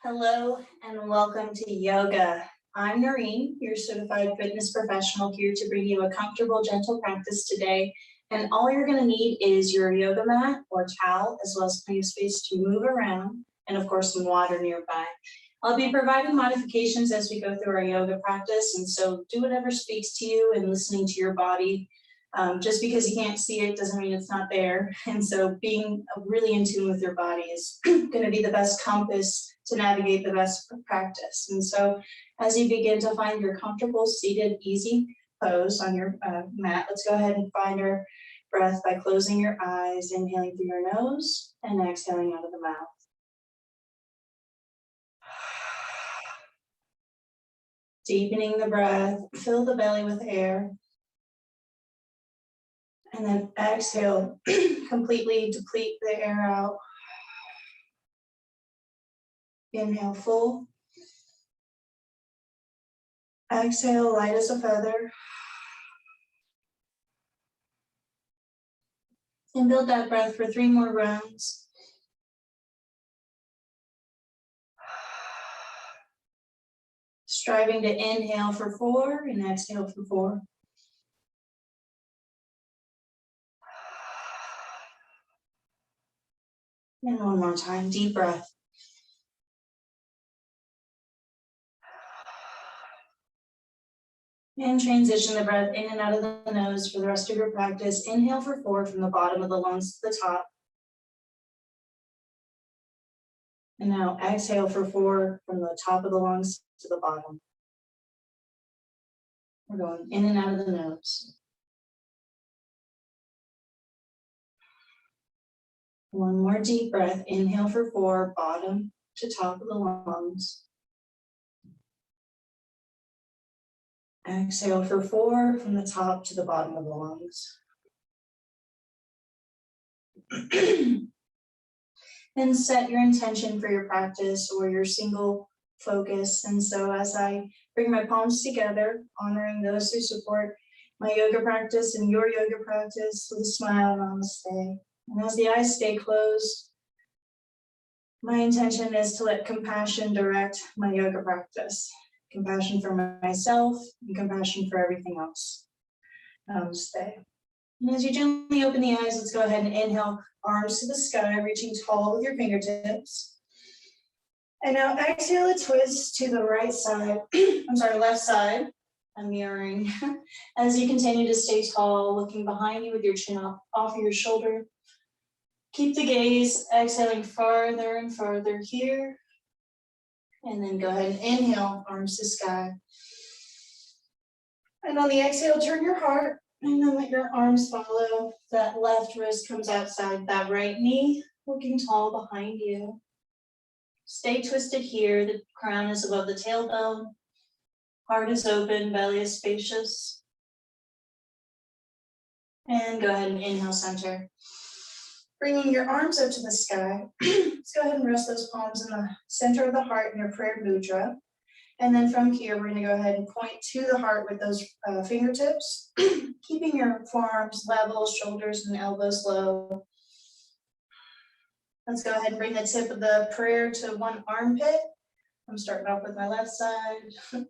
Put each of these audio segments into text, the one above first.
Hello and welcome to yoga. I'm Noreen, your certified fitness professional, here to bring you a comfortable, gentle practice today. And all you're going to need is your yoga mat or towel, as well as plenty of space to move around, and of course some water nearby. I'll be providing modifications as we go through our yoga practice, and so do whatever speaks to you and listening to your body. Just because you can't see it doesn't mean it's not there. And so being really in tune with your body is going to be the best compass to navigate the best practice. And so as you begin to find your comfortable, seated, easy pose on your mat, let's go ahead and find our breath by closing your eyes, inhaling through your nose and exhaling out of the mouth. Deepening the breath, fill the belly with air. And then exhale, completely deplete the air out. Inhale full. Exhale, light as a feather. And build that breath for 3 more rounds. Striving to inhale for 4 and exhale for 4. And one more time, deep breath. And transition the breath in and out of the nose for the rest of your practice. Inhale for 4 from the bottom of the lungs to the top. And now exhale for 4 from the top of the lungs to the bottom. We're going in and out of the nose. One more deep breath. Inhale for 4, bottom to top of the lungs. Exhale for 4 from the top to the bottom of the lungs. And set your intention for your practice or your single focus. And so as I bring my palms together, honoring those who support my yoga practice and your yoga practice with a smile, namaste. And as the eyes stay closed, my intention is to let compassion direct my yoga practice. Compassion for myself and compassion for everything else. Namaste. And as you gently open the eyes, let's go ahead and inhale, arms to the sky, reaching tall with your fingertips. And now exhale a twist to the right side, left side. I'm mirroring. As you continue to stay tall, looking behind you with your chin up off your shoulder. Keep the gaze, exhaling farther and farther here. And then go ahead and inhale, arms to sky. And on the exhale, turn your heart, and then let your arms follow. That left wrist comes outside that right knee, looking tall behind you. Stay twisted here. The crown is above the tailbone. Heart is open, belly is spacious. And go ahead and inhale, center. Bringing your arms up to the sky. Let's go ahead and rest those palms in the center of the heart in your prayer mudra. And then from here, we're going to go ahead and point to the heart with those fingertips, keeping your forearms level, shoulders and elbows low. Let's go ahead and bring the tip of the prayer to one armpit. I'm starting off with my left side.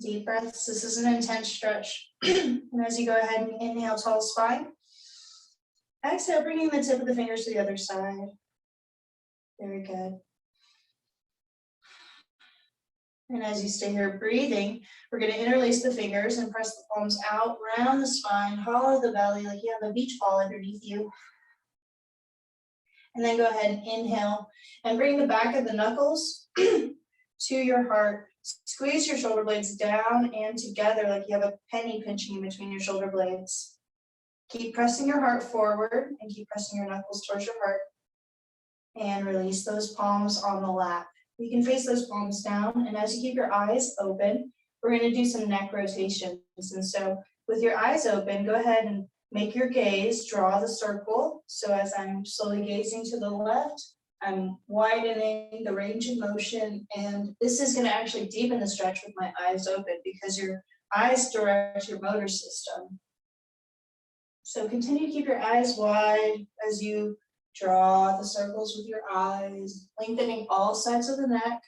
Deep breaths. This is an intense stretch. And as you go ahead and inhale, tall spine. Exhale, bringing the tip of the fingers to the other side. Very good. And as you stay here breathing, we're going to interlace the fingers and press the palms out, round the spine, hollow the belly like you have a beach ball underneath you. And then go ahead and inhale and bring the back of the knuckles to your heart. Squeeze your shoulder blades down and together like you have a penny pinching in between your shoulder blades. Keep pressing your heart forward and keep pressing your knuckles towards your heart. And release those palms on the lap. You can face those palms down, and as you keep your eyes open, we're going to do some neck rotations. And so with your eyes open, go ahead and make your gaze, draw the circle. So as I'm slowly gazing to the left, I'm widening the range of motion, and this is going to actually deepen the stretch with my eyes open because your eyes direct your motor system. So continue to keep your eyes wide as you Draw the circles with your eyes, lengthening all sides of the neck.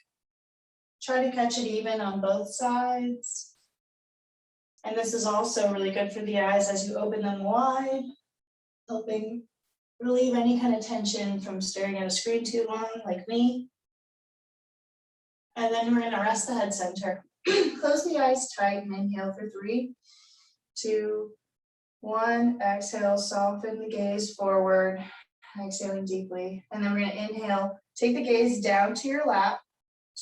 Try to catch it even on both sides. And this is also really good for the eyes as you open them wide, helping relieve any kind of tension from staring at a screen too long, like me. And then we're gonna rest the head center. Close the eyes tight and inhale for 3, 2, 1. Exhale, soften the gaze forward, exhaling deeply. And then we're gonna inhale, take the gaze down to your lap,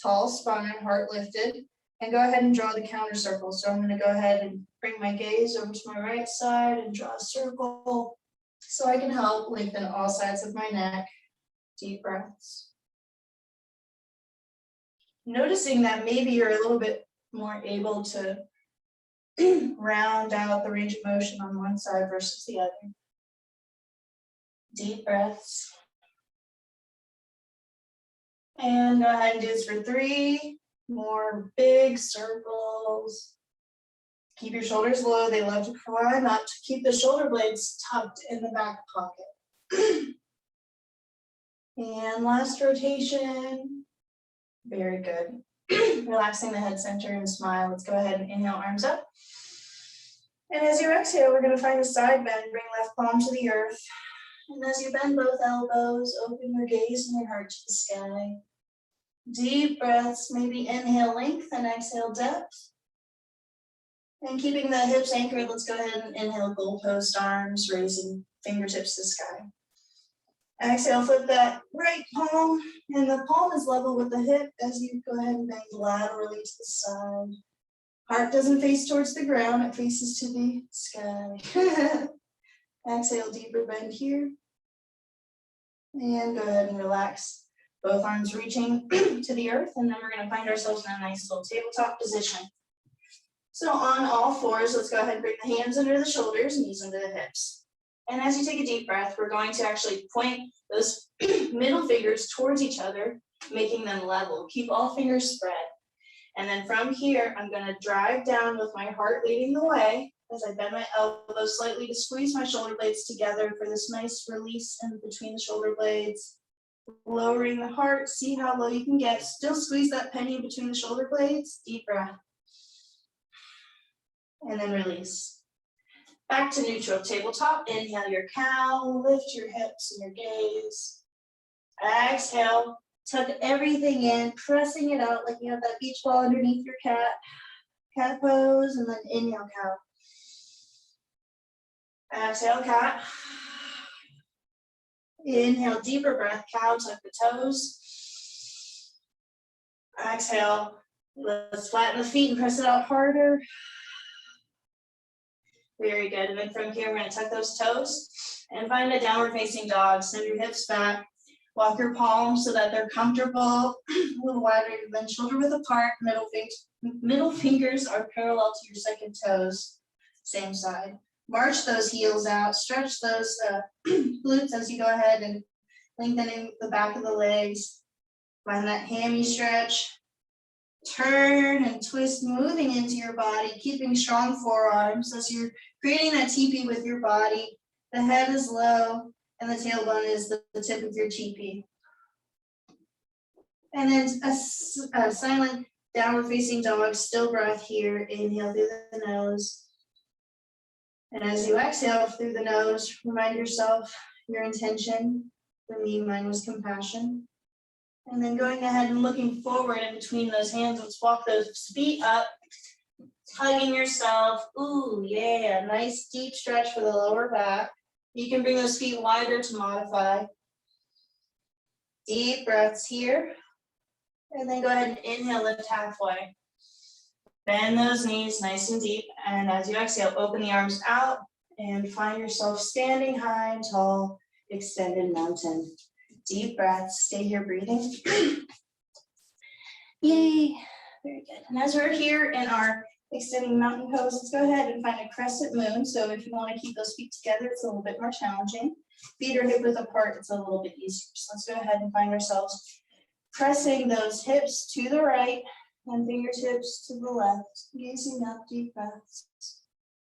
tall spine, heart lifted, and go ahead and draw the counter circle. So I'm gonna go ahead and bring my gaze over to my right side and draw a circle so I can help lengthen all sides of my neck. Deep breaths. Noticing that maybe you're a little bit more able to round out the range of motion on one side versus the other. Deep breaths. And go ahead and do this for 3 more big circles. Keep your shoulders low. They love to climb up. Keep the shoulder blades tucked in the back pocket. And last rotation. Very good. Relaxing the head center and smile. Let's go ahead and inhale, arms up. And as you exhale, we're going to find a side bend. Bring left palm to the earth. And as you bend both elbows, open your gaze and your heart to the sky. Deep breaths. Maybe inhale length and exhale depth. And keeping the hips anchored, let's go ahead and inhale goalpost arms, raising fingertips to the sky. Exhale, flip that right palm, and the palm is level with the hip as you go ahead and bend laterally to the side. Heart doesn't face towards the ground, it faces to the sky. Exhale, deeper bend here. And go ahead and relax. Both arms reaching to the earth, and then we're going to find ourselves in a nice little tabletop position. So on all fours, let's go ahead and bring the hands under the shoulders, knees under the hips. And as you take a deep breath, we're going to actually point those middle fingers towards each other, making them level. Keep all fingers spread. And then from here, I'm going to drive down with my heart leading the way as I bend my elbows slightly to squeeze my shoulder blades together for this nice release in between the shoulder blades. Lowering the heart, see how low you can get. Still squeeze that penny between the shoulder blades. Deep breath. And then release. Back to neutral tabletop. Inhale your cow, lift your hips and your gaze. Exhale, tuck everything in, pressing it out like you have that beach ball underneath your cat pose, and then inhale cow. Exhale cat. Inhale, deeper breath, cow, tuck the toes. Exhale, let's flatten the feet and press it out harder. Very good. And then from here, we're going to tuck those toes and find a downward facing dog. Send your hips back. Walk your palms so that they're comfortable, a little wider than shoulder width apart. Middle fingers are parallel to your second toes. Same side. March those heels out. Stretch those glutes as you go ahead and lengthening the back of the legs. Find that hammy stretch. Turn and twist, moving into your body, keeping strong forearms as you're creating that teepee with your body. The head is low and the tailbone is the tip of your teepee. And then a silent downward facing dog, still breath here. Inhale through the nose. And as you exhale through the nose, remind yourself your intention. For me, mine was compassion. And then going ahead and looking forward in between those hands, let's walk those feet up, hugging yourself. Ooh, yeah, nice deep stretch for the lower back. You can bring those feet wider to modify. Deep breaths here. And then go ahead and inhale, lift halfway. Bend those knees nice and deep. And as you exhale, open the arms out and find yourself standing high and tall, extended mountain. Deep breaths, stay here breathing. Yay, very good. And as we're here in our extending mountain pose, let's go ahead and find a crescent moon. So if you want to keep those feet together, it's a little bit more challenging. Feet are hip width apart, it's a little bit easier. So let's go ahead and find ourselves pressing those hips to the right and fingertips to the left, gazing up, deep breaths.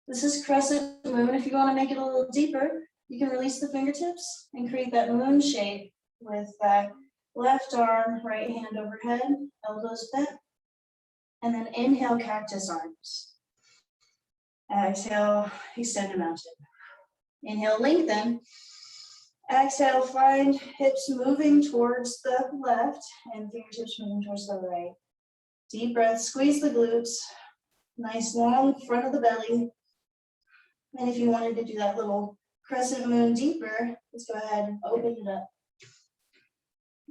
This is crescent moon. If you want to make it a little deeper, You can release the fingertips and create that moon shape with that left arm, right hand overhead, elbows bent. And then inhale, cactus arms. Exhale, extend a mountain. Inhale, lengthen. Exhale, find hips moving towards the left and fingertips moving towards the right. Deep breath, squeeze the glutes. Nice long front of the belly. And if you wanted to do that little crescent moon deeper, let's go ahead and open it up.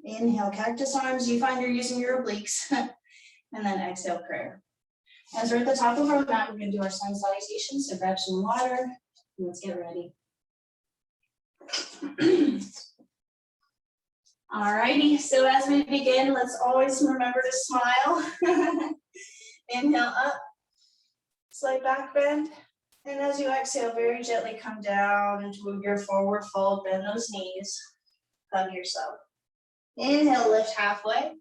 Inhale, cactus arms. You find you're using your obliques. And then exhale, prayer. As we're at the top of our mat, we're going to do our sun salutation. So grab some water and let's get ready. Alrighty, so as we begin, let's always remember to smile. Inhale up, slight back bend. And as you exhale, very gently come down into your forward fold, bend those knees, hug yourself. Inhale, lift halfway.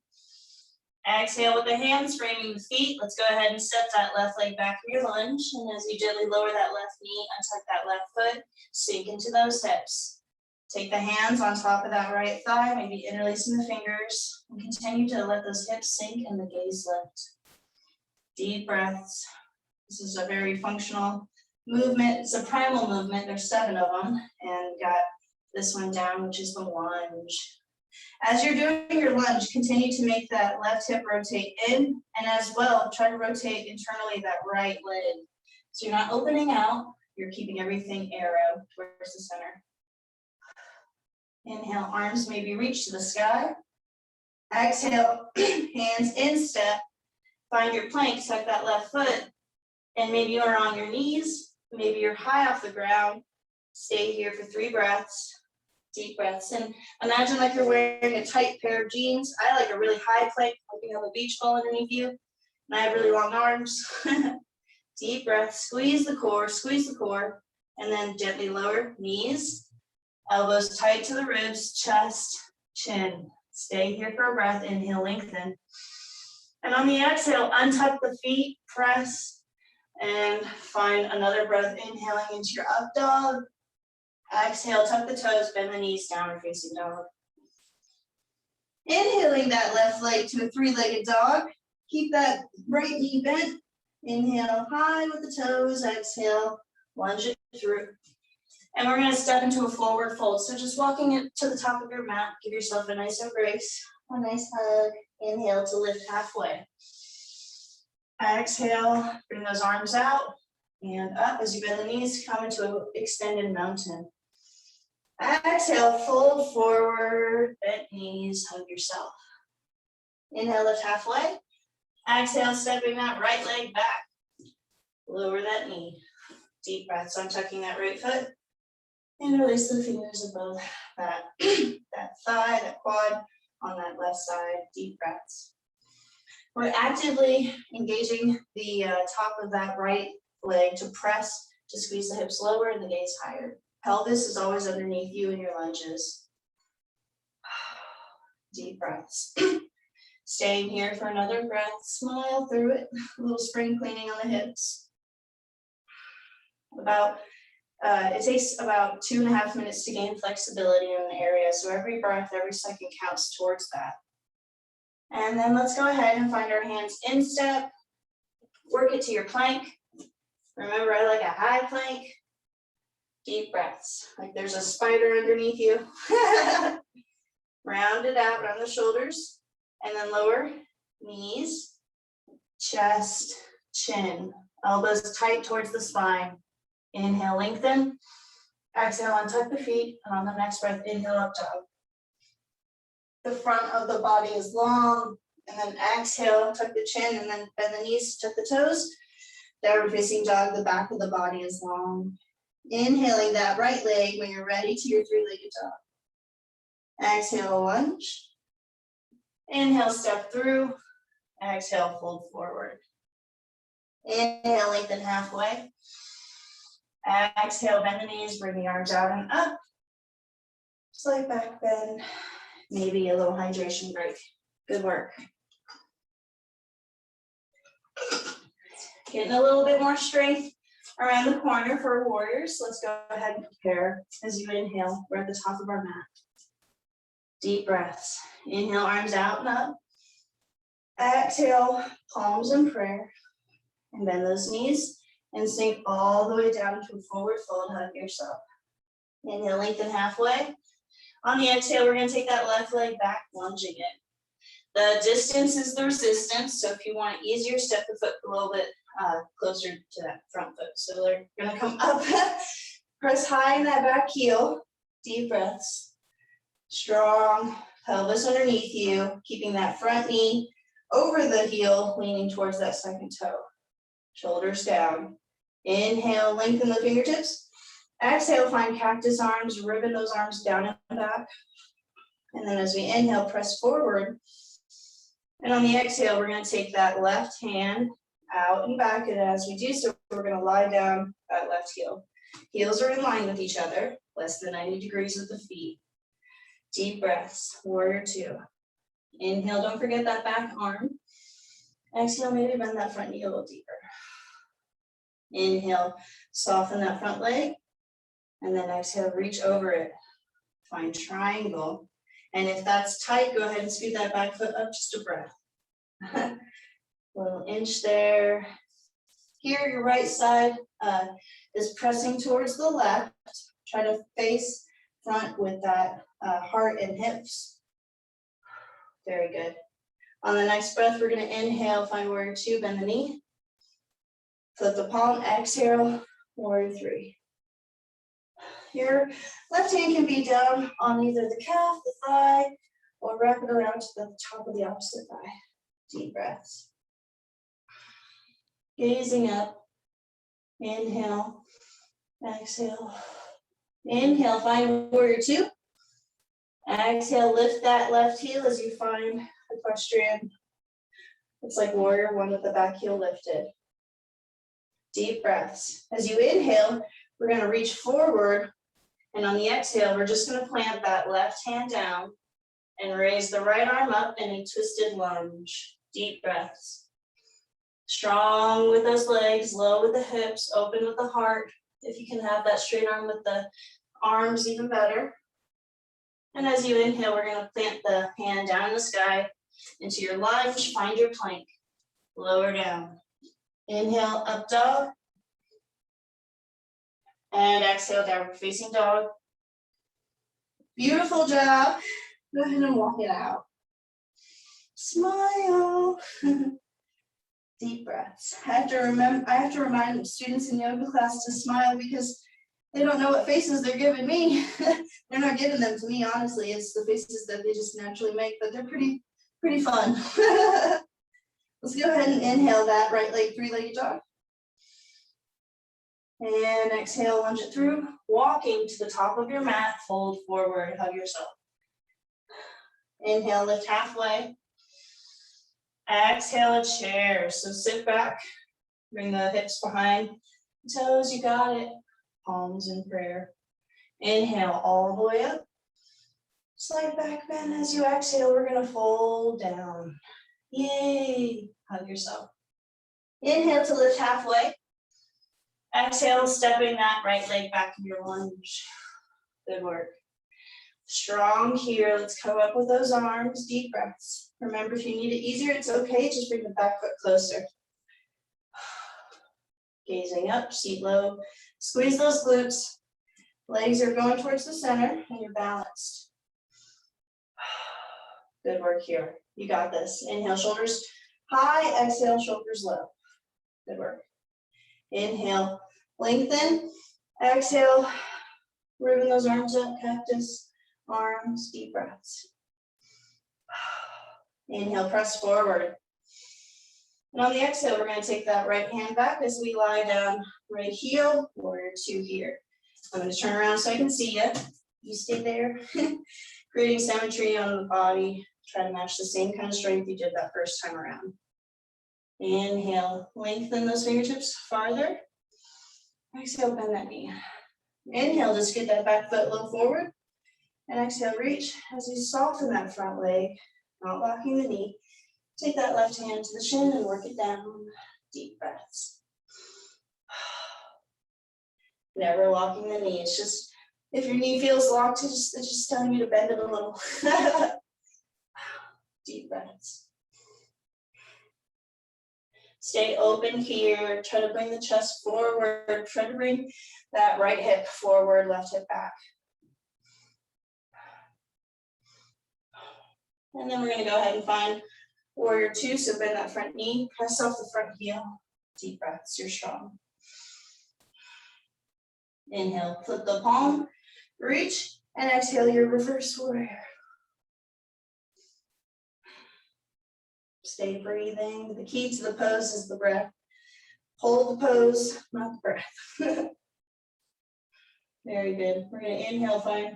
Exhale with the hands framing the feet. Let's go ahead and step that left leg back in your lunge. And as you gently lower that left knee, untuck that left foot, sink into those hips. Take the hands on top of that right thigh, maybe interlacing the fingers, and continue to let those hips sink and the gaze lift. Deep breaths. This is a very functional movement. It's a primal movement. There's 7 of them, and got this one down, which is the lunge. As you're doing your lunge, continue to make that left hip rotate in, and as well, try to rotate internally that right leg. So you're not opening out, you're keeping everything arrow towards the center. Inhale, arms maybe reach to the sky. Exhale, hands in step. Find your plank, tuck that left foot, and maybe you're on your knees, maybe you're high off the ground. Stay here for 3 breaths. Deep breaths, and imagine like you're wearing a tight pair of jeans. I like a really high plank, like you have a beach ball underneath you, and I have really long arms. Deep breath, squeeze the core, and then gently lower knees, elbows tight to the ribs, chest, chin. Stay here for a breath, inhale, lengthen. And on the exhale, untuck the feet, press, and find another breath, inhaling into your up dog. Exhale, tuck the toes, bend the knees, downward facing dog. Inhaling that left leg to a 3-legged dog. Keep that right knee bent. Inhale high with the toes, exhale, lunge it through. And we're gonna step into a forward fold. So just walking it to the top of your mat, give yourself a nice embrace, a nice hug. Inhale to lift halfway. Exhale, bring those arms out and up. As you bend the knees, come into an extended mountain. Exhale, fold forward, bent knees, hug yourself. Inhale, lift halfway. Exhale, stepping that right leg back. Lower that knee. Deep breaths, untucking that right foot. And release the fingers above that, that thigh, that quad on that left side. Deep breaths. We're actively engaging the top of that right leg to press, to squeeze the hips lower and the gaze higher. Pelvis is always underneath you in your lunges. Deep breaths. Staying here for another breath. Smile through it. A little spring cleaning on the hips. It takes about 2.5 minutes to gain flexibility in the area. So every breath, every second counts towards that. And then let's go ahead and find our hands in step. Work it to your plank. Remember, I like a high plank. Deep breaths, like there's a spider underneath you. Round it out, round the shoulders, and then lower knees, chest, chin, elbows tight towards the spine. Inhale, lengthen. Exhale, untuck the feet, and on the next breath, inhale, up dog. The front of the body is long, and then exhale, tuck the chin, and then bend the knees, tuck the toes. Downward facing dog, the back of the body is long. Inhaling that right leg when you're ready to your 3-legged dog. Exhale, lunge. Inhale, step through. Exhale, fold forward. Inhale, lengthen halfway. Exhale, bend the knees, bring the arms out and up. Slight back bend. Maybe a little hydration break. Good work. Getting a little bit more strength around the corner for warriors. Let's go ahead and prepare. As you inhale, we're at the top of our mat. Deep breaths. Inhale, arms out and up. Exhale, palms in prayer. And bend those knees and sink all the way down to a forward fold. Hug yourself. Inhale, lengthen halfway. On the exhale, we're going to take that left leg back, lunging it. The distance is the resistance. So if you want it easier, step the foot a little bit closer to that front foot. So they're going to come up. Press high in that back heel. Deep breaths. Strong pelvis underneath you, keeping that front knee over the heel, leaning towards that second toe. Shoulders down. Inhale, lengthen the fingertips. Exhale, find cactus arms, ribbon those arms down and back. And then as we inhale, press forward. And on the exhale, we're going to take that left hand out and back. And as we do so, we're going to lie down that left heel. Heels are in line with each other, less than 90 degrees with the feet. Deep breaths, warrior two. Inhale, don't forget that back arm. Exhale, maybe bend that front knee a little deeper. Inhale, soften that front leg. And then exhale, reach over it. Find triangle. And if that's tight, go ahead and scoot that back foot up just a breath. A little inch there. Here, your right side is pressing towards the left. Try to face front with that heart and hips. Very good. On the next breath, we're going to inhale, find warrior two, bend the knee. Flip the palm, exhale, warrior three. Your left hand can be down on either the calf, the thigh, or wrap it around to the top of the opposite thigh. Deep breaths. Gazing up. Inhale, exhale. Inhale, find warrior two. Exhale, lift that left heel as you find equestrian. It's like warrior one with the back heel lifted. Deep breaths. As you inhale, we're going to reach forward. And on the exhale, we're just going to plant that left hand down and raise the right arm up in a twisted lunge. Deep breaths. Strong with those legs, low with the hips, open with the heart. If you can have that straight arm with the arms, even better. And as you inhale, we're going to plant the hand down in the sky into your lunge. Find your plank. Lower down. Inhale, up dog. And exhale, downward facing dog. Beautiful job. Go ahead and walk it out. Smile. Deep breaths. I have to remind students in yoga class to smile because they don't know what faces they're giving me. They're not giving them to me, honestly. It's the faces that they just naturally make, but they're pretty fun. Let's go ahead and inhale that right leg, three-legged dog. And exhale, lunge it through. Walking to the top of your mat, fold forward, hug yourself. Inhale, lift halfway. Exhale, a chair. So sit back, bring the hips behind the toes, you got it. Palms in prayer. Inhale all the way up. Slight back bend. As you exhale, we're going to fold down. Yay. Hug yourself. Inhale to lift halfway. Exhale, stepping that right leg back in your lunge. Good work. Strong here. Let's come up with those arms. Deep breaths. Remember, if you need it easier, it's okay. Just bring the back foot closer. Gazing up, seat low. Squeeze those glutes. Legs are going towards the center and you're balanced. Good work here. You got this. Inhale, shoulders high. Exhale, shoulders low. Good work. Inhale, lengthen. Exhale, ribbon those arms up, cactus, arms, deep breaths. Inhale, press forward. And on the exhale, we're going to take that right hand back as we lie down, right heel, warrior two here. I'm going to turn around so I can see you. You stay there. Creating symmetry on the body. Try to match the same kind of strength you did that first time around. Inhale, lengthen those fingertips farther. Exhale, bend that knee. Inhale, just get that back foot a little forward. And exhale, reach as you soften that front leg, not locking the knee. Take that left hand to the shin and work it down. Deep breaths. Never locking the knee. It's just, if your knee feels locked, it's just telling you to bend it a little. Deep breaths. Stay open here. Try to bring the chest forward. Try to bring that right hip forward, left hip back. And then we're going to go ahead and find warrior two. So bend that front knee, press off the front heel. Deep breaths, you're strong. Inhale, flip the palm, reach, and exhale your reverse warrior. Stay breathing. The key to the pose is the breath. Hold the pose, not the breath. Very good. We're going to inhale, find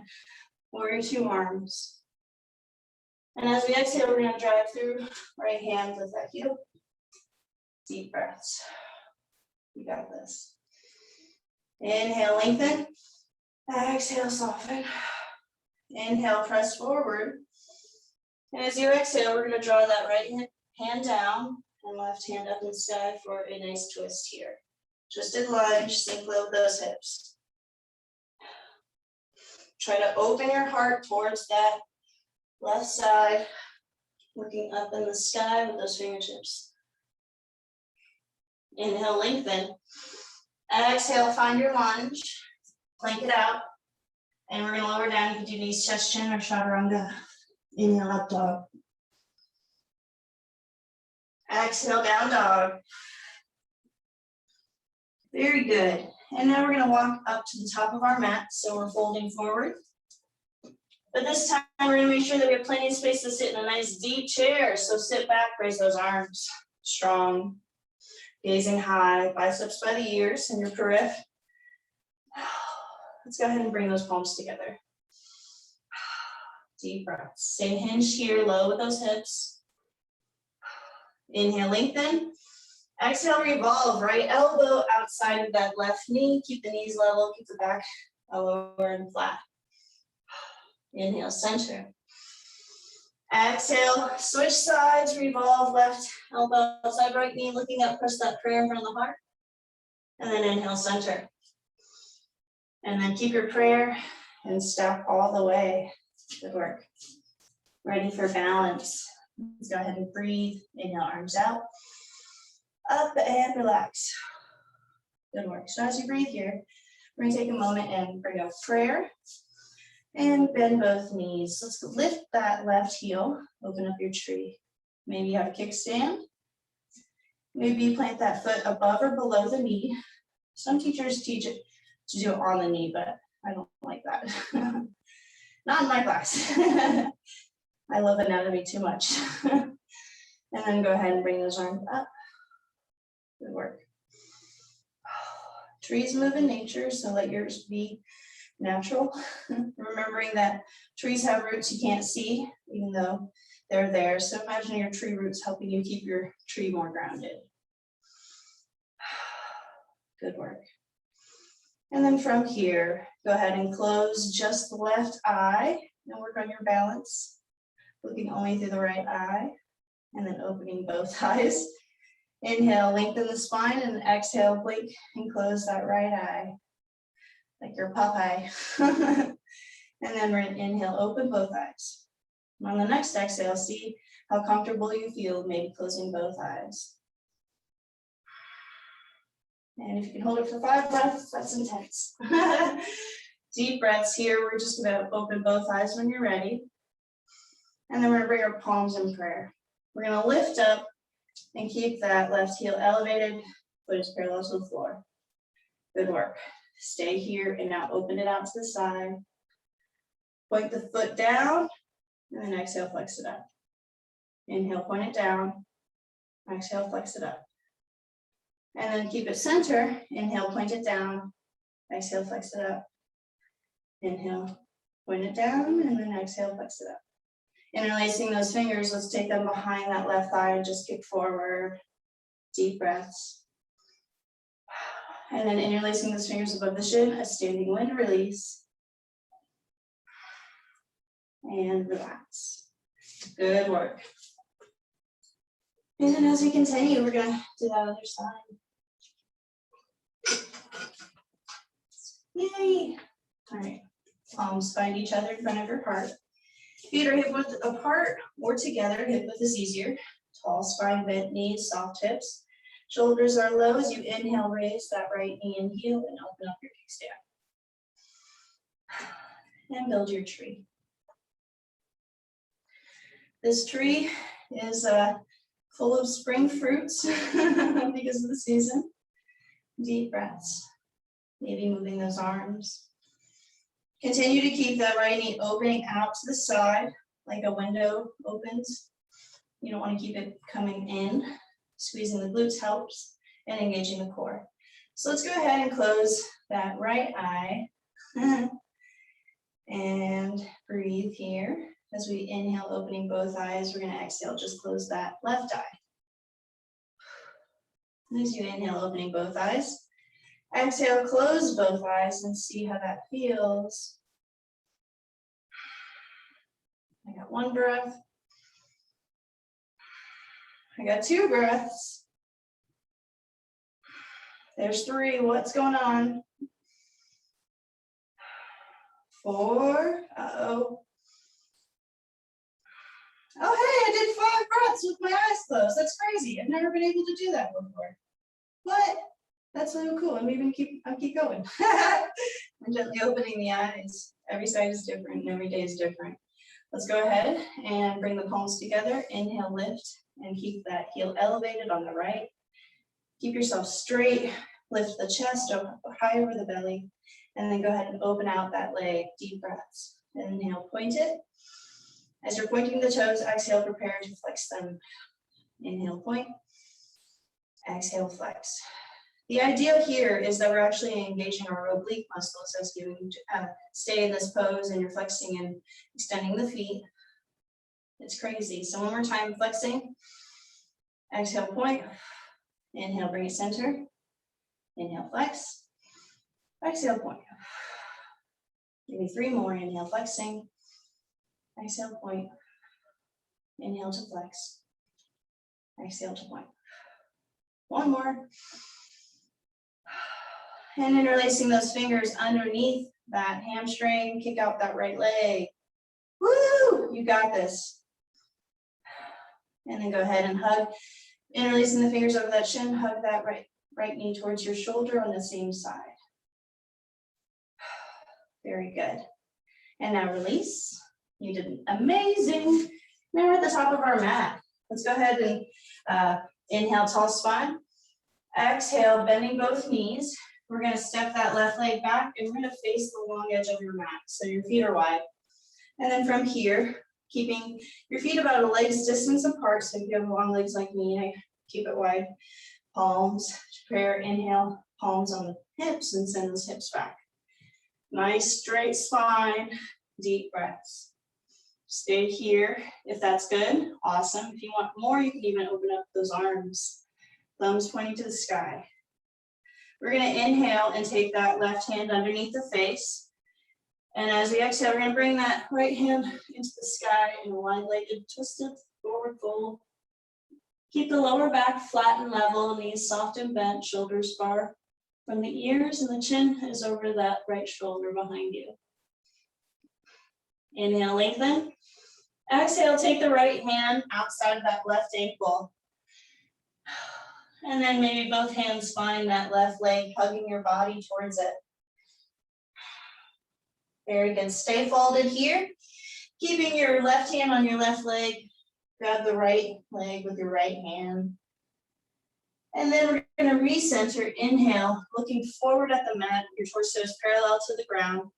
warrior two arms. And as we exhale, we're going to drive through right hand with that heel. Deep breaths. You got this. Inhale, lengthen. Exhale, soften. Inhale, press forward. And as you exhale, we're going to draw that right hand down and left hand up in the sky for a nice twist here. Twisted lunge, sink low those hips. Try to open your heart towards that left side, looking up in the sky with those fingertips. Inhale, lengthen. Exhale, find your lunge. Plank it out. And we're going to lower down. You can do knees, chest, chin, or chaturanga. Inhale, up dog. Exhale, down dog. Very good. And now we're going to walk up to the top of our mat. So we're folding forward. But this time we're going to make sure that we have plenty of space to sit in a nice deep chair. So sit back, raise those arms. Strong. Gazing high, biceps by the ears and your periph. Let's go ahead and bring those palms together. Deep breaths. Stay hinged here, low with those hips. Inhale, lengthen. Exhale, revolve. Right elbow outside of that left knee. Keep the knees level, keep the back lower and flat. Inhale, center. Exhale, switch sides, revolve, left elbow outside right knee, looking up, press that prayer in front of the heart. And then inhale, center. And then keep your prayer and step all the way. Good work. Ready for balance. Let's go ahead and breathe. Inhale, arms out. Up and relax. Good work. So as you breathe here, we're going to take a moment and bring up prayer. And bend both knees. Let's lift that left heel. Open up your tree. Maybe you have a kickstand. Maybe you plant that foot above or below the knee. Some teachers teach it to do it on the knee, but I don't like that. Not in my class. I love anatomy too much. And then go ahead and bring those arms up. Good work. Trees move in nature, so let yours be natural. Remembering that trees have roots you can't see, even though they're there. So imagine your tree roots helping you keep your tree more grounded. Good work. And then from here, go ahead and close just the left eye and work on your balance. Looking only through the right eye and then opening both eyes. Inhale, lengthen the spine, and exhale, blink and close that right eye. Like your Popeye. And then we're going to inhale, open both eyes. And on the next exhale, see how comfortable you feel, maybe closing both eyes. And if you can hold it for 5 breaths, that's intense. Deep breaths here. We're just going to open both eyes when you're ready. And then we're going to bring our palms in prayer. We're going to lift up and keep that left heel elevated. Foot is parallel to the floor. Good work. Stay here and now open it out to the side. Point the foot down and then exhale, flex it up. Inhale, point it down. Exhale, flex it up. And then keep it center. Inhale, point it down. Exhale, flex it up. Inhale, point it down, and then exhale, flex it up. Interlacing those fingers, let's take them behind that left thigh and just kick forward. Deep breaths. And then interlacing those fingers above the shin, a standing wind release. And relax. Good work. And then as we continue, we're going to do that other side. Yay. All right, palms find each other in front of your heart. Feet are hip width apart or together, hip width is easier. Tall spine, bent knees, soft hips. Shoulders are low as you inhale, raise that right knee and heel and open up your kickstand. And build your tree. This tree is full of spring fruits because of the season. Deep breaths, maybe moving those arms. Continue to keep that right knee opening out to the side like a window opens. You don't want to keep it coming in. Squeezing the glutes helps and engaging the core. So let's go ahead and close that right eye and breathe here. As we inhale, opening both eyes, we're going to exhale, just close that left eye. As you inhale, opening both eyes. Exhale, close both eyes and see how that feels. I got one breath. I got two breaths. There's three. What's going on? Four. Uh-oh. Oh, hey, I did 5 breaths with my eyes closed. That's crazy. I've never been able to do that before. What? That's so cool. I'm even keep going. I'm gently opening the eyes. Every side is different and every day is different. Let's go ahead and bring the palms together. Inhale, lift, and keep that heel elevated on the right. Keep yourself straight. Lift the chest up high over the belly. And then go ahead and open out that leg. Deep breaths. Inhale, point it. As you're pointing the toes, exhale, prepare to flex them. Inhale, point. Exhale, flex. The idea here is that we're actually engaging our oblique muscles as you stay in this pose and you're flexing and extending the feet. It's crazy. So one more time, flexing. Exhale, point. Inhale, bring it center. Inhale, flex. Exhale, point. Give me 3 more. Inhale, flexing. Exhale, point. Inhale to flex. Exhale to point. One more. And interlacing those fingers underneath that hamstring. Kick out that right leg. Woo! You got this. And then go ahead and hug. Interlacing the fingers over that shin. Hug that right knee towards your shoulder on the same side. Very good. And now release. You did amazing. Now we're at the top of our mat. Let's go ahead and inhale, tall spine. Exhale, bending both knees. We're going to step that left leg back and we're going to face the long edge of your mat. So your feet are wide. And then from here, keeping your feet about a leg's distance apart. So if you have long legs like me, I keep it wide. Palms, prayer, inhale, palms on the hips and send those hips back. Nice straight spine, deep breaths. Stay here if that's good. Awesome. If you want more, you can even open up those arms. Thumbs pointing to the sky. We're going to inhale and take that left hand underneath the face. And as we exhale, we're going to bring that right hand into the sky in a wide-legged twisted forward fold. Keep the lower back flat and level, knees soft and bent, shoulders far from the ears, and the chin is over that right shoulder behind you. Inhale, lengthen. Exhale, take the right hand outside of that left ankle. And then maybe both hands find that left leg, hugging your body towards it. Very good. Stay folded here. Keeping your left hand on your left leg. Grab the right leg with your right hand. And then we're going to recenter. Inhale, looking forward at the mat. Your torso is parallel to the ground.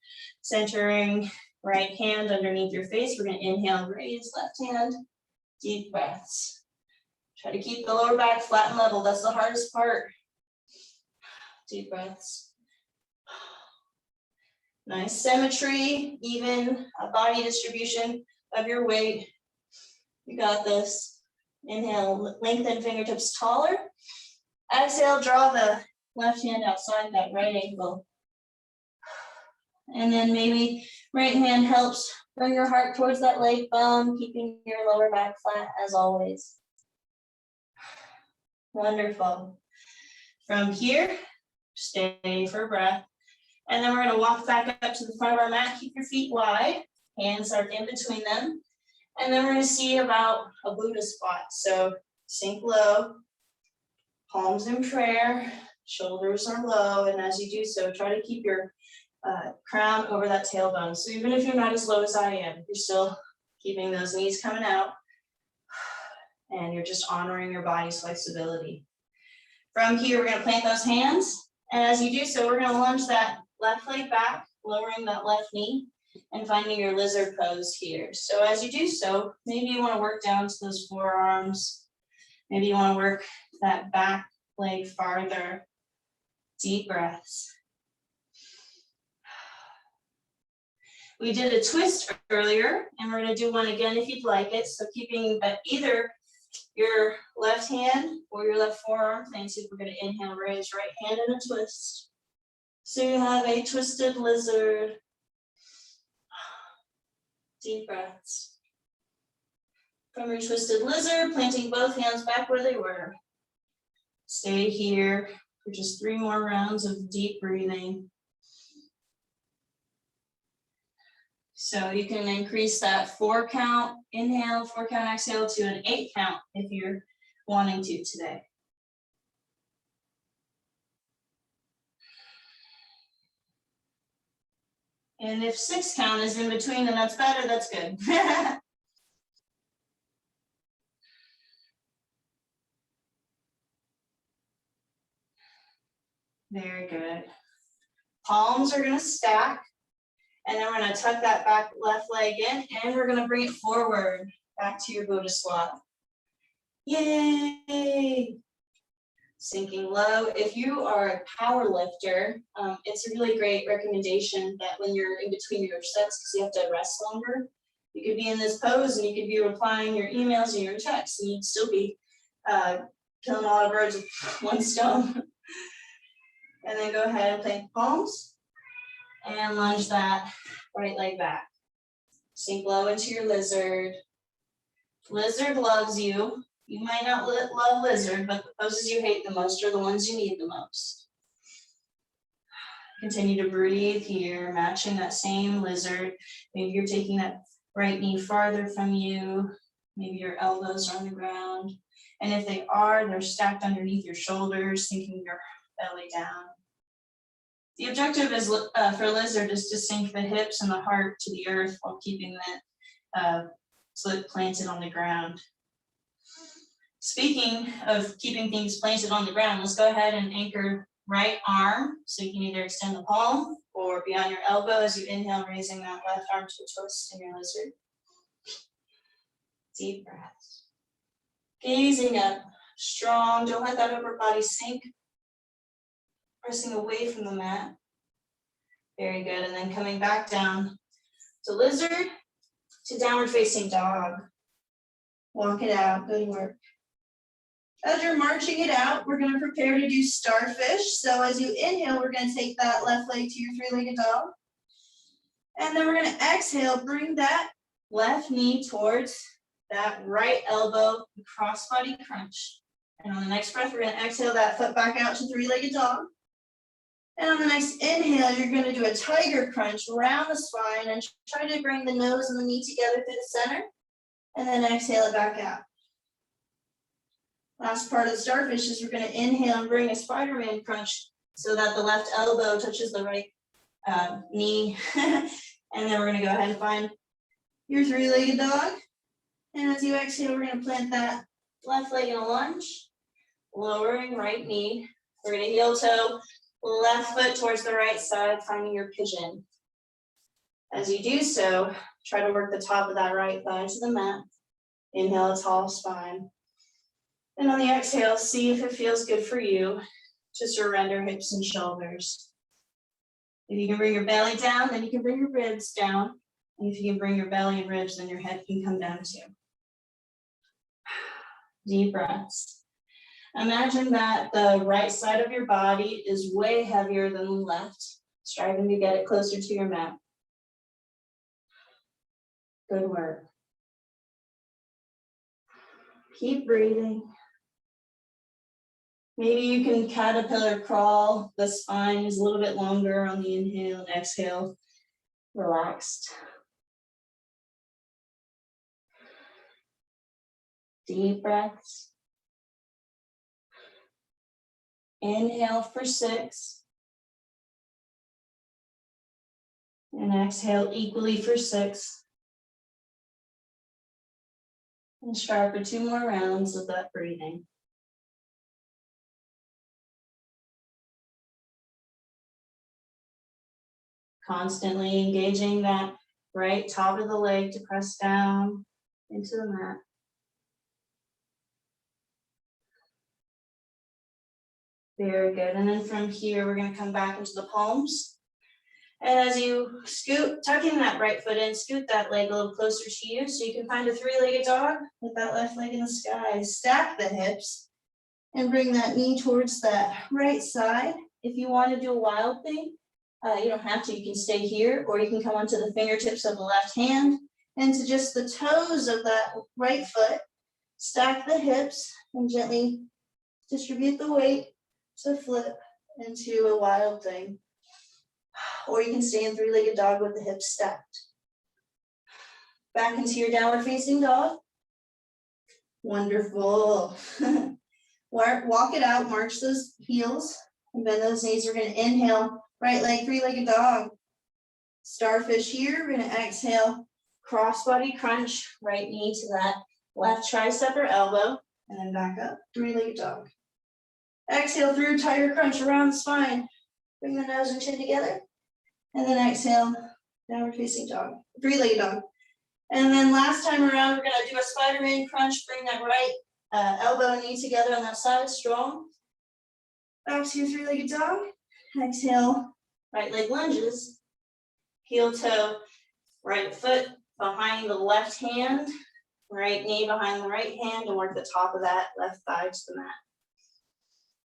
Centering right hand underneath your face. We're going to inhale, raise left hand. Deep breaths. Try to keep the lower back flat and level. That's the hardest part. Deep breaths. Nice symmetry, even body distribution of your weight. You got this. Inhale, lengthen fingertips taller. Exhale, draw the left hand outside that right ankle. And then maybe right hand helps bring your heart towards that leg bone, keeping your lower back flat as always. Wonderful. From here, stay for breath. And then we're gonna walk back up to the front of our mat, keep your feet wide, hands are in between them. And then we're gonna see about a Buddha squat. So sink low, palms in prayer, shoulders are low, and as you do so, try to keep your crown over that tailbone. So even if you're not as low as I am, you're still keeping those knees coming out, and you're just honoring your body's flexibility. From here, we're gonna plant those hands, and as you do so, we're gonna lunge that left leg back, lowering that left knee, and finding your lizard pose here. So as you do so, maybe you wanna work down to those forearms. Maybe you wanna work that back leg farther. Deep breaths. We did a twist earlier, and we're gonna do one again if you'd like it. So keeping either your left hand or your left forearm planted, we're gonna inhale, raise right hand in a twist. So you have a twisted lizard. Deep breaths. From your twisted lizard, planting both hands back where they were. Stay here for just 3 more rounds of deep breathing. So you can increase that 4 count inhale, 4 count exhale to an 8 count if you're wanting to today. And if 6 count is in between, then that's better, that's good. Very good. Palms are gonna stack, and then we're gonna tuck that back left leg in, and we're gonna bring it forward, back to your Buddha squat. Yay! Sinking low. If you are a power lifter, it's a really great recommendation that when you're in between your sets, because you have to rest longer, you could be in this pose and you could be replying your emails and your texts, and you'd still be killing a lot of birds with 1 stone. And then go ahead and plant the palms and lunge that right leg back. Sink low into your lizard. Lizard loves you. You might not love lizard, but the poses you hate the most are the ones you need the most. Continue to breathe here, matching that same lizard. Maybe you're taking that right knee farther from you. Maybe your elbows are on the ground. And if they are, they're stacked underneath your shoulders, sinking your belly down. The objective is for lizard is to sink the hips and the heart to the earth while keeping that slit planted on the ground. Speaking of keeping things planted on the ground, let's go ahead and anchor right arm. So you can either extend the palm or be on your elbow as you inhale, raising that left arm to a twist in your lizard. Deep breaths. Gazing up, strong. Don't let that upper body sink. Pressing away from the mat. Very good. And then coming back down to lizard, to downward facing dog. Walk it out. Good work. As you're marching it out, we're going to prepare to do starfish. So as you inhale, we're going to take that left leg to your 3-legged dog. And then we're going to exhale, bring that left knee towards that right elbow, crossbody crunch. And on the next breath, we're going to exhale that foot back out to 3-legged dog. And on the next inhale, you're going to do a tiger crunch around the spine and try to bring the nose and the knee together through the center. And then exhale it back out. Last part of the starfish is we're going to inhale and bring a Spider-Man crunch so that the left elbow touches the right knee. And then we're going to go ahead and find your 3-legged dog. And as you exhale, we're going to plant that left leg in a lunge, lowering right knee. We're going to heel toe, left foot towards the right side, finding your pigeon. As you do so, try to work the top of that right thigh to the mat. Inhale, a tall spine. And on the exhale, see if it feels good for you to surrender hips and shoulders. If you can bring your belly down, then you can bring your ribs down. And if you can bring your belly and ribs, then your head can come down too. Deep breaths. Imagine that the right side of your body is way heavier than the left, striving to get it closer to your mat. Good work. Keep breathing. Maybe you can caterpillar crawl. The spine is a little bit longer on the inhale and exhale. Relaxed. Deep breaths. Inhale for 6. And exhale equally for 6. And try for 2 more rounds of that breathing. Constantly engaging that right top of the leg to press down into the mat. Very good. And then from here, we're going to come back into the palms. And as you scoot, tucking that right foot in, scoot that leg a little closer to you so you can find a 3-legged dog with that left leg in the sky. Stack the hips and bring that knee towards that right side. If you want to do a wild thing, you don't have to, you can stay here, or you can come onto the fingertips of the left hand and to just the toes of that right foot. Stack the hips and gently distribute the weight to flip into a wild thing. Or you can stay in 3-legged dog with the hips stacked. Back into your downward facing dog. Wonderful. Walk it out, march those heels, and bend those knees. We're going to inhale, right leg, 3-legged dog. Starfish here. We're going to exhale, crossbody crunch, right knee to that left tricep or elbow, and then back up, 3-legged dog. Exhale through, tiger crunch around the spine. Bring the nose and chin together. And then exhale, downward facing dog, 3-legged dog. And then last time around, we're gonna do a Spider-Man crunch. Bring that right elbow and knee together on that side, strong. Back to your 3-legged dog. Exhale, right leg lunges. Heel toe, right foot behind the left hand, right knee behind the right hand, and work the top of that left thigh to the mat.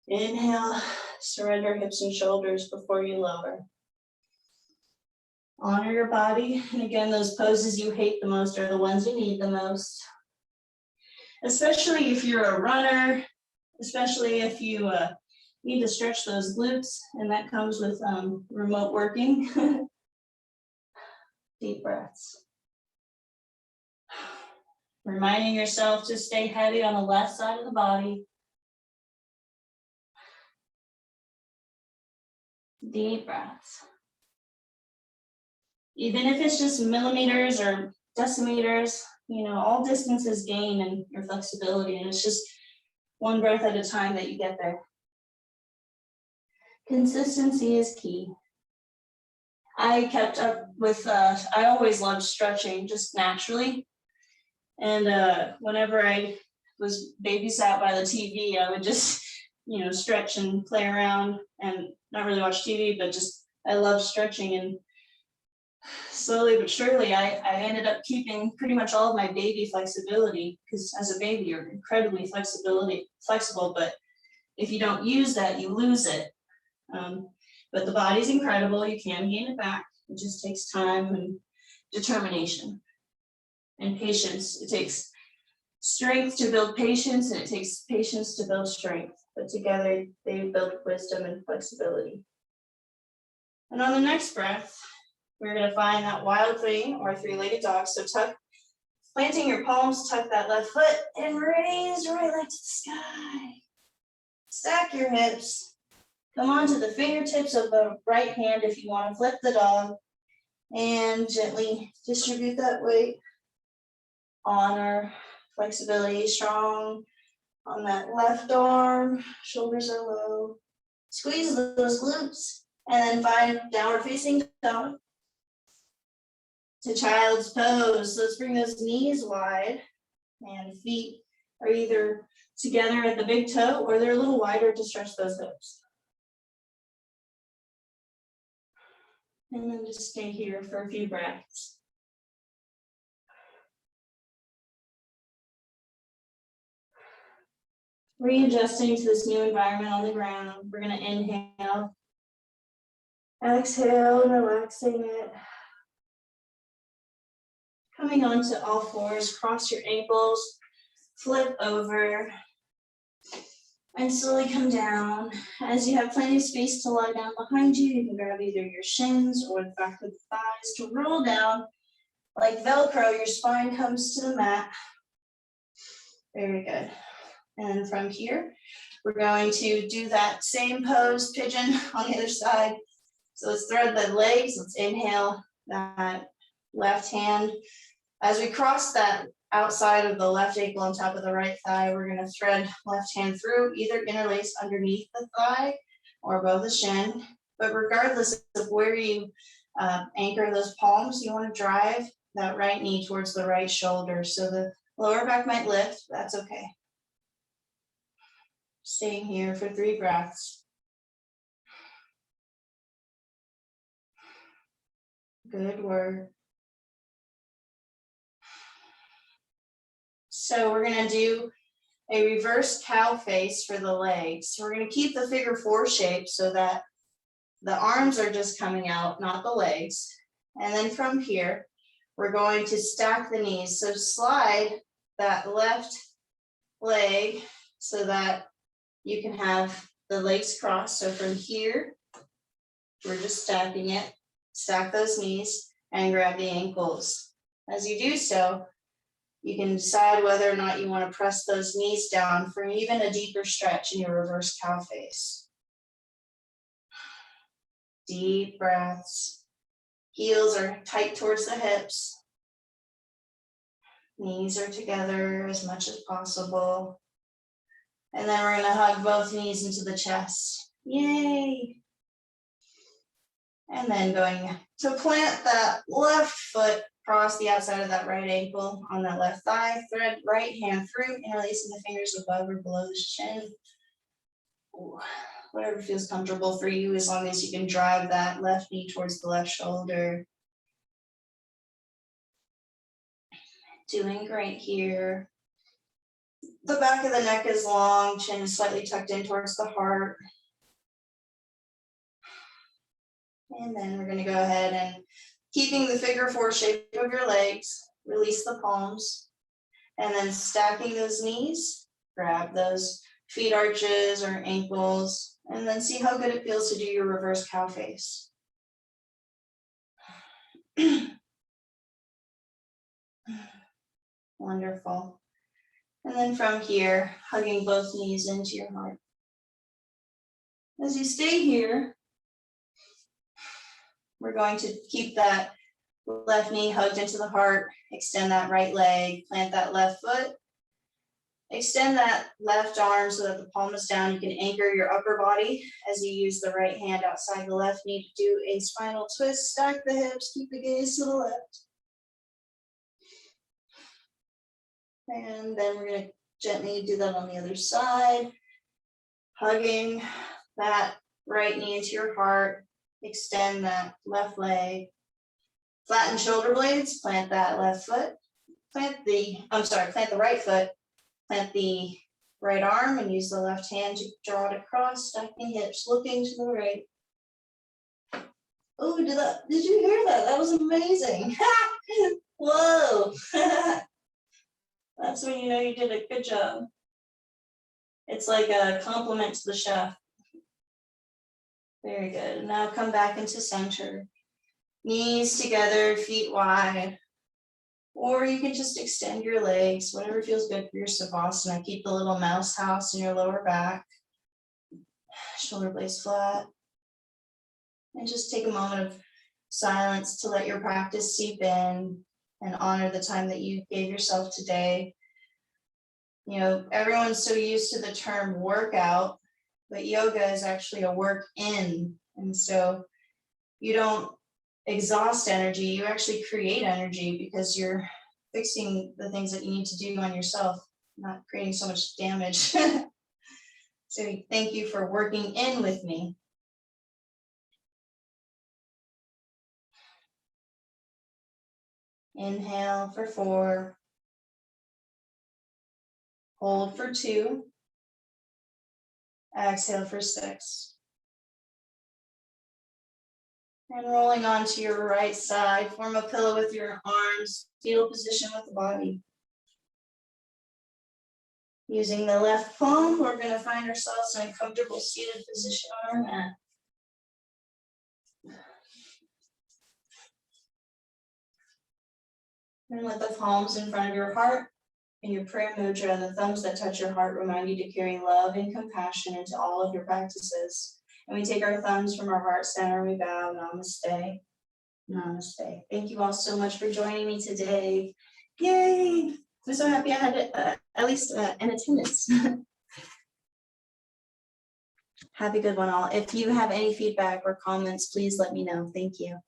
Inhale, surrender hips and shoulders before you lower. Honor your body. And again, those poses you hate the most are the ones you need the most. Especially if you're a runner, especially if you need to stretch those glutes, and that comes with remote working. Deep breaths. Reminding yourself to stay heavy on the left side of the body. Deep breaths. Even if it's just millimeters or decimeters, you know, all distances gain in your flexibility, and it's just one breath at a time that you get there. Consistency is key. I kept up with, I always loved stretching just naturally. And whenever I was babysat by the TV, I would just, you know, stretch and play around and not really watch TV, but just, I love stretching. And slowly but surely, I ended up keeping pretty much all of my baby flexibility, because as a baby, you're incredibly flexible, but if you don't use that, you lose it. But the body's incredible. You can gain it back. It just takes time and determination and patience. It takes strength to build patience, and it takes patience to build strength. But together, they build wisdom and flexibility. And on the next breath, we're going to find that wild thing or 3-legged dog. So planting your palms, tuck that left foot and raise your right leg to the sky. Stack your hips. Come onto the fingertips of the right hand if you want to flip the dog, and gently distribute that weight. Honor flexibility, strong on that left arm, shoulders are low. Squeeze those glutes, and then find downward facing dog to child's pose. Let's bring those knees wide, and feet are either together at the big toe or they're a little wider to stretch those hips. And then just stay here for a few breaths. Readjusting to this new environment on the ground. We're going to inhale. Exhale, relaxing it. Coming onto all fours, cross your ankles, flip over. And slowly come down. As you have plenty of space to lie down behind you, you can grab either your shins or the back of the thighs to roll down. Like Velcro, your spine comes to the mat. Very good. And from here, we're going to do that same pose, pigeon on the other side. So let's thread the legs. Let's inhale that left hand. As we cross that outside of the left ankle on top of the right thigh, we're going to thread left hand through, either interlace underneath the thigh or above the shin. But regardless of where you anchor those palms, you want to drive that right knee towards the right shoulder. So the lower back might lift, that's okay. Staying here for 3 breaths. Good work. So we're going to do a reverse cow face for the legs. So we're going to keep the figure 4 shape so that the arms are just coming out, not the legs. And then from here, we're going to stack the knees. So slide that left leg so that you can have the legs crossed. So from here, we're just stacking it. Stack those knees and grab the ankles. As you do so, you can decide whether or not you want to press those knees down for even a deeper stretch in your reverse cow face. Deep breaths. Heels are tight towards the hips. Knees are together as much as possible. And then we're going to hug both knees into the chest. Yay! And then going to plant that left foot across the outside of that right ankle on that left thigh. Thread right hand through, interlacing the fingers above or below the shin. Ooh, whatever feels comfortable for you, as long as you can drive that left knee towards the left shoulder. Doing great here. The back of the neck is long, chin is slightly tucked in towards the heart. And then we're going to go ahead and, keeping the figure 4 shape of your legs, release the palms, and then stacking those knees, grab those feet arches or ankles, and then see how good it feels to do your reverse cow face. Wonderful. And then from here, hugging both knees into your heart. As you stay here, we're going to keep that left knee hugged into the heart, extend that right leg, plant that left foot, extend that left arm so that the palm is down. You can anchor your upper body as you use the right hand outside the left knee to do a spinal twist. Stack the hips, keep the gaze to the left. And then we're going to gently do that on the other side, hugging that right knee into your heart, extend that left leg, flatten shoulder blades, plant that left foot, plant the right foot, plant the right arm and use the left hand to draw it across, stacking hips, looking to the right. Oh, did you hear that? That was amazing. Whoa. That's when you know you did a good job. It's like a compliment to the chef. Very good. Now come back into center. Knees together, feet wide. Or you can just extend your legs, whatever feels good for your Savasana. Keep the little mouse house in your lower back. Shoulder blades flat. And just take a moment of silence to let your practice seep in and honor the time that you gave yourself today. You know, everyone's so used to the term workout, but yoga is actually a work in. And so you don't exhaust energy, you actually create energy because you're fixing the things that you need to do on yourself, not creating so much damage. So thank you for working in with me. Inhale for 4. Hold for 2. Exhale for 6. And rolling onto your right side, form a pillow with your arms, fetal position with the body. Using the left palm, we're going to find ourselves in a comfortable seated position on our mat. And with the palms in front of your heart, in your prayer mudra, the thumbs that touch your heart remind you to carry love and compassion into all of your practices. And we take our thumbs from our heart center, we bow, namaste. Namaste. Thank you all so much for joining me today. Yay! I'm so happy I had at least an attendance. Have a good one all. If you have any feedback or comments, please let me know. Thank you.